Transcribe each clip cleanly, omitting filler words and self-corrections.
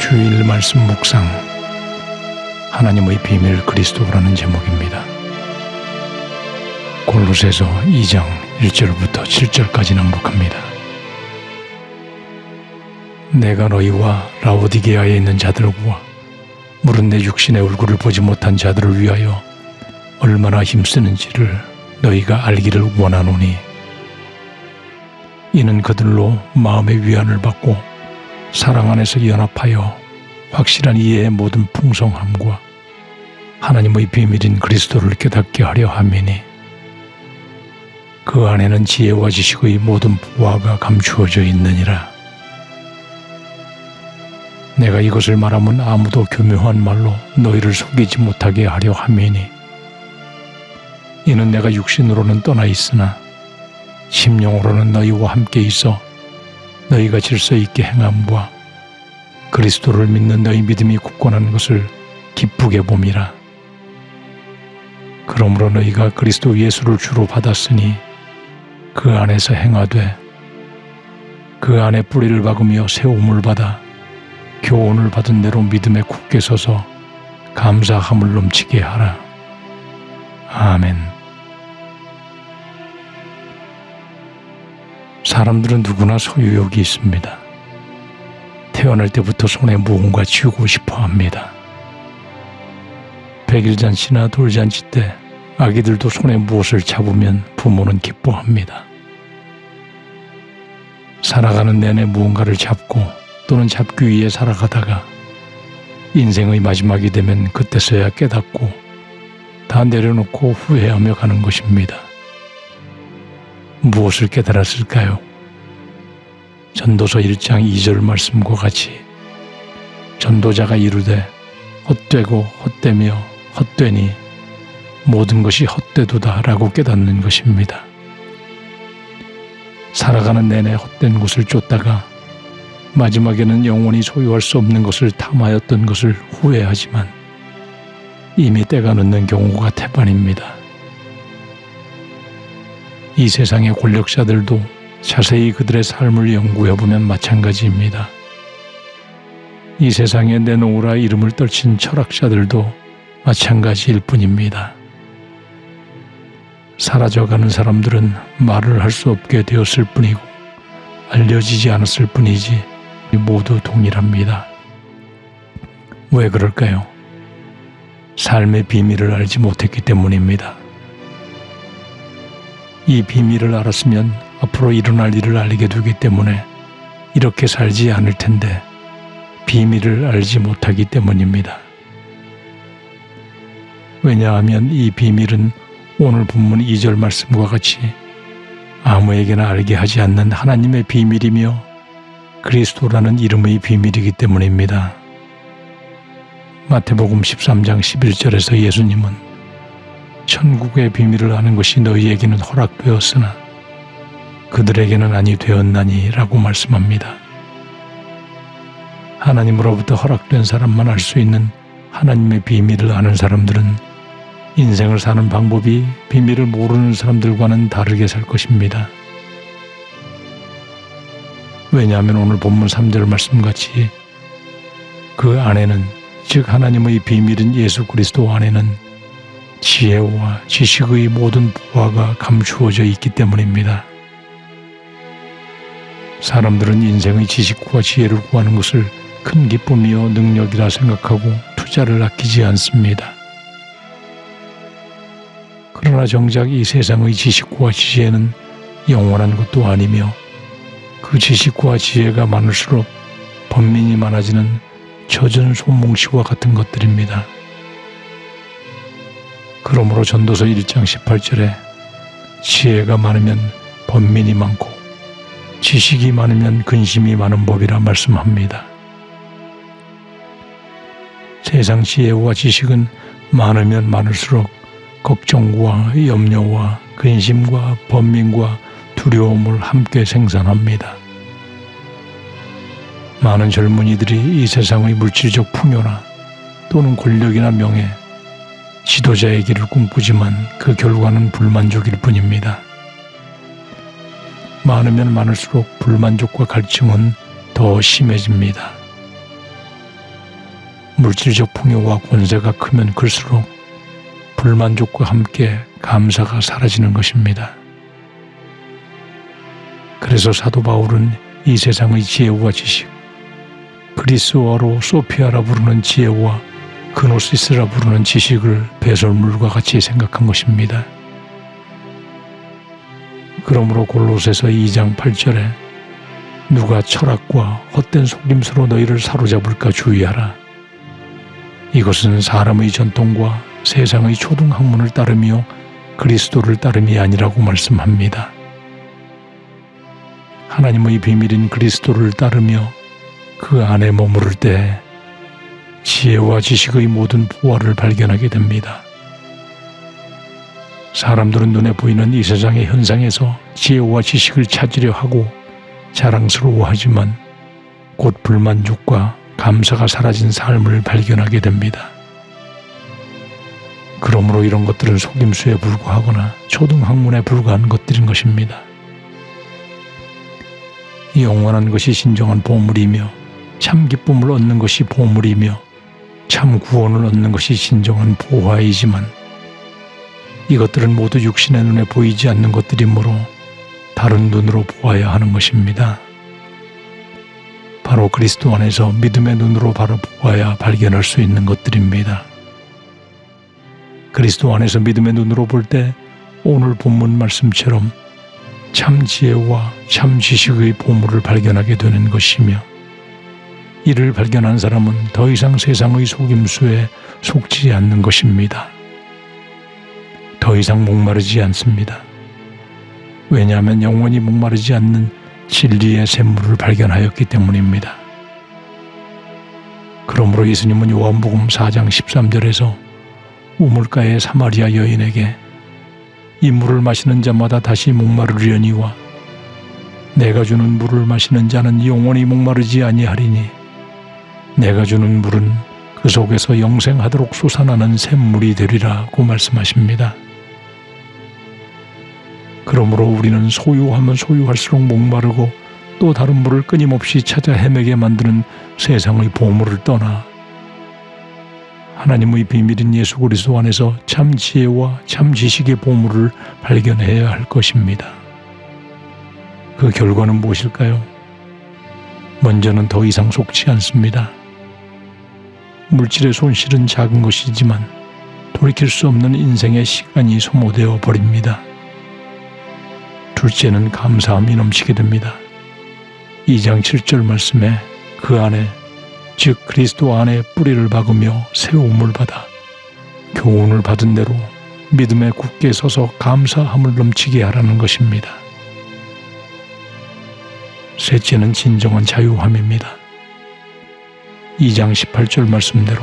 주일 말씀 묵상 하나님의 비밀 그리스도라는 제목입니다. 골로새서 2장 1절부터 7절까지 낭독합니다. 내가 너희와 라오디게아에 있는 자들과 물은 내 육신의 얼굴을 보지 못한 자들을 위하여 얼마나 힘쓰는지를 너희가 알기를 원하노니, 이는 그들로 마음의 위안을 받고 사랑 안에서 연합하여 확실한 이해의 모든 풍성함과 하나님의 비밀인 그리스도를 깨닫게 하려 함이니, 그 안에는 지혜와 지식의 모든 보화가 감추어져 있느니라. 내가 이것을 말하면 아무도 교묘한 말로 너희를 속이지 못하게 하려 함이니, 이는 내가 육신으로는 떠나 있으나 심령으로는 너희와 함께 있어 너희가 질서 있게 행함과 그리스도를 믿는 너희 믿음이 굳건한 것을 기쁘게 봄이라. 그러므로 너희가 그리스도 예수를 주로 받았으니 그 안에서 행하되 그 안에 뿌리를 박으며 세움을 받아 교훈을 받은 대로 믿음에 굳게 서서 감사함을 넘치게 하라. 아멘. 사람들은 누구나 소유욕이 있습니다. 태어날 때부터 손에 무언가 쥐고 싶어 합니다. 백일잔치나 돌잔치 때 아기들도 손에 무엇을 잡으면 부모는 기뻐합니다. 살아가는 내내 무언가를 잡고 또는 잡기 위해 살아가다가 인생의 마지막이 되면 그때서야 깨닫고 다 내려놓고 후회하며 가는 것입니다. 무엇을 깨달았을까요? 전도서 1장 2절 말씀과 같이 전도자가 이르되 헛되고 헛되며 헛되니 모든 것이 헛되도다 라고 깨닫는 것입니다. 살아가는 내내 헛된 것을 쫓다가 마지막에는 영원히 소유할 수 없는 것을 탐하였던 것을 후회하지만 이미 때가 늦는 경우가 태반입니다. 이 세상의 권력자들도 자세히 그들의 삶을 연구해보면 마찬가지입니다. 이 세상에 내놓으라 이름을 떨친 철학자들도 마찬가지일 뿐입니다. 사라져가는 사람들은 말을 할 수 없게 되었을 뿐이고 알려지지 않았을 뿐이지 모두 동일합니다. 왜 그럴까요? 삶의 비밀을 알지 못했기 때문입니다. 이 비밀을 알았으면 앞으로 일어날 일을 알게 되기 때문에 이렇게 살지 않을 텐데 비밀을 알지 못하기 때문입니다. 왜냐하면 이 비밀은 오늘 본문 2절 말씀과 같이 아무에게나 알게 하지 않는 하나님의 비밀이며 그리스도라는 이름의 비밀이기 때문입니다. 마태복음 13장 11절에서 예수님은 천국의 비밀을 아는 것이 너희에게는 허락되었으나 그들에게는 아니 되었나니 라고 말씀합니다. 하나님으로부터 허락된 사람만 알 수 있는 하나님의 비밀을 아는 사람들은 인생을 사는 방법이 비밀을 모르는 사람들과는 다르게 살 것입니다. 왜냐하면 오늘 본문 3절 말씀같이 그 안에는, 즉 하나님의 비밀인 예수 그리스도 안에는 지혜와 지식의 모든 보화가 감추어져 있기 때문입니다. 사람들은 인생의 지식과 지혜를 구하는 것을 큰 기쁨이요 능력이라 생각하고 투자를 아끼지 않습니다. 그러나 정작 이 세상의 지식과 지혜는 영원한 것도 아니며 그 지식과 지혜가 많을수록 번민이 많아지는 젖은 솜뭉치와 같은 것들입니다. 그러므로 전도서 1장 18절에 지혜가 많으면 번민이 많고 지식이 많으면 근심이 많은 법이라 말씀합니다. 세상 지혜와 지식은 많으면 많을수록 걱정과 염려와 근심과 번민과 두려움을 함께 생산합니다. 많은 젊은이들이 이 세상의 물질적 풍요나 또는 권력이나 명예, 지도자의 길을 꿈꾸지만 그 결과는 불만족일 뿐입니다. 많으면 많을수록 불만족과 갈증은 더 심해집니다. 물질적 풍요와 권세가 크면 클수록 불만족과 함께 감사가 사라지는 것입니다. 그래서 사도 바울은 이 세상의 지혜와 지식, 그리스어로 소피아라 부르는 지혜와 그노시스라 부르는 지식을 배설물과 같이 생각한 것입니다. 그러므로 골로새서 2장 8절에 누가 철학과 헛된 속임수로 너희를 사로잡을까 주의하라. 이것은 사람의 전통과 세상의 초등학문을 따르며 그리스도를 따름이 아니라고 말씀합니다. 하나님의 비밀인 그리스도를 따르며 그 안에 머무를 때 지혜와 지식의 모든 부활을 발견하게 됩니다. 사람들은 눈에 보이는 이 세상의 현상에서 지혜와 지식을 찾으려 하고 자랑스러워하지만 곧 불만족과 감사가 사라진 삶을 발견하게 됩니다. 그러므로 이런 것들은 속임수에 불과하거나 초등학문에 불과한 것들인 것입니다. 영원한 것이 진정한 보물이며 참 기쁨을 얻는 것이 보물이며 참 구원을 얻는 것이 진정한 보화이지만 이것들은 모두 육신의 눈에 보이지 않는 것들이므로 다른 눈으로 보아야 하는 것입니다. 바로 그리스도 안에서 믿음의 눈으로 바라보아야 발견할 수 있는 것들입니다. 그리스도 안에서 믿음의 눈으로 볼 때 오늘 본문 말씀처럼 참 지혜와 참 지식의 보물을 발견하게 되는 것이며 이를 발견한 사람은 더 이상 세상의 속임수에 속지 않는 것입니다. 더 이상 목마르지 않습니다. 왜냐하면 영원히 목마르지 않는 진리의 샘물을 발견하였기 때문입니다. 그러므로 예수님은 요한복음 4장 13절에서 우물가의 사마리아 여인에게 이 물을 마시는 자마다 다시 목마르려니와 내가 주는 물을 마시는 자는 영원히 목마르지 아니하리니 내가 주는 물은 그 속에서 영생하도록 솟아나는 샘물이 되리라고 말씀하십니다. 그러므로 우리는 소유하면 소유할수록 목마르고 또 다른 물을 끊임없이 찾아 헤매게 만드는 세상의 보물을 떠나 하나님의 비밀인 예수 그리스도 안에서 참 지혜와 참 지식의 보물을 발견해야 할 것입니다. 그 결과는 무엇일까요? 먼저는 더 이상 속지 않습니다. 물질의 손실은 작은 것이지만 돌이킬 수 없는 인생의 시간이 소모되어 버립니다. 둘째는 감사함이 넘치게 됩니다. 2장 7절 말씀에 그 안에 즉 그리스도 안에 뿌리를 박으며 세움을 받아 교훈을 받은 대로 믿음에 굳게 서서 감사함을 넘치게 하라는 것입니다. 셋째는 진정한 자유함입니다. 2장 18절 말씀대로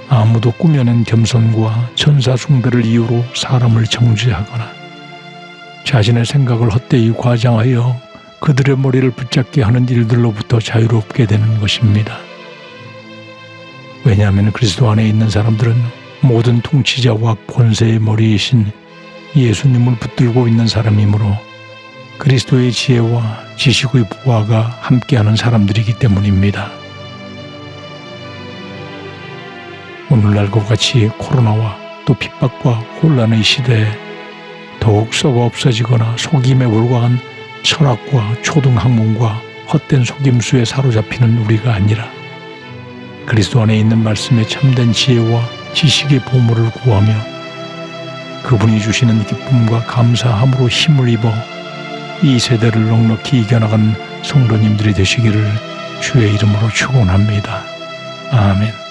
아무도 꾸며낸 겸손과 천사 숭배를 이유로 사람을 정죄하거나 자신의 생각을 헛되이 과장하여 그들의 머리를 붙잡게 하는 일들로부터 자유롭게 되는 것입니다. 왜냐하면 그리스도 안에 있는 사람들은 모든 통치자와 권세의 머리이신 예수님을 붙들고 있는 사람이므로 그리스도의 지혜와 지식의 보화가 함께하는 사람들이기 때문입니다. 오늘날과 같이 코로나와 또 핍박과 혼란의 시대에 더욱 썩어 없어지거나 속임에 불과한 철학과 초등학문과 헛된 속임수에 사로잡히는 우리가 아니라 그리스도 안에 있는 말씀의 참된 지혜와 지식의 보물을 구하며 그분이 주시는 기쁨과 감사함으로 힘을 입어 이 세대를 넉넉히 이겨나가는 성도님들이 되시기를 주의 이름으로 축원합니다. 아멘.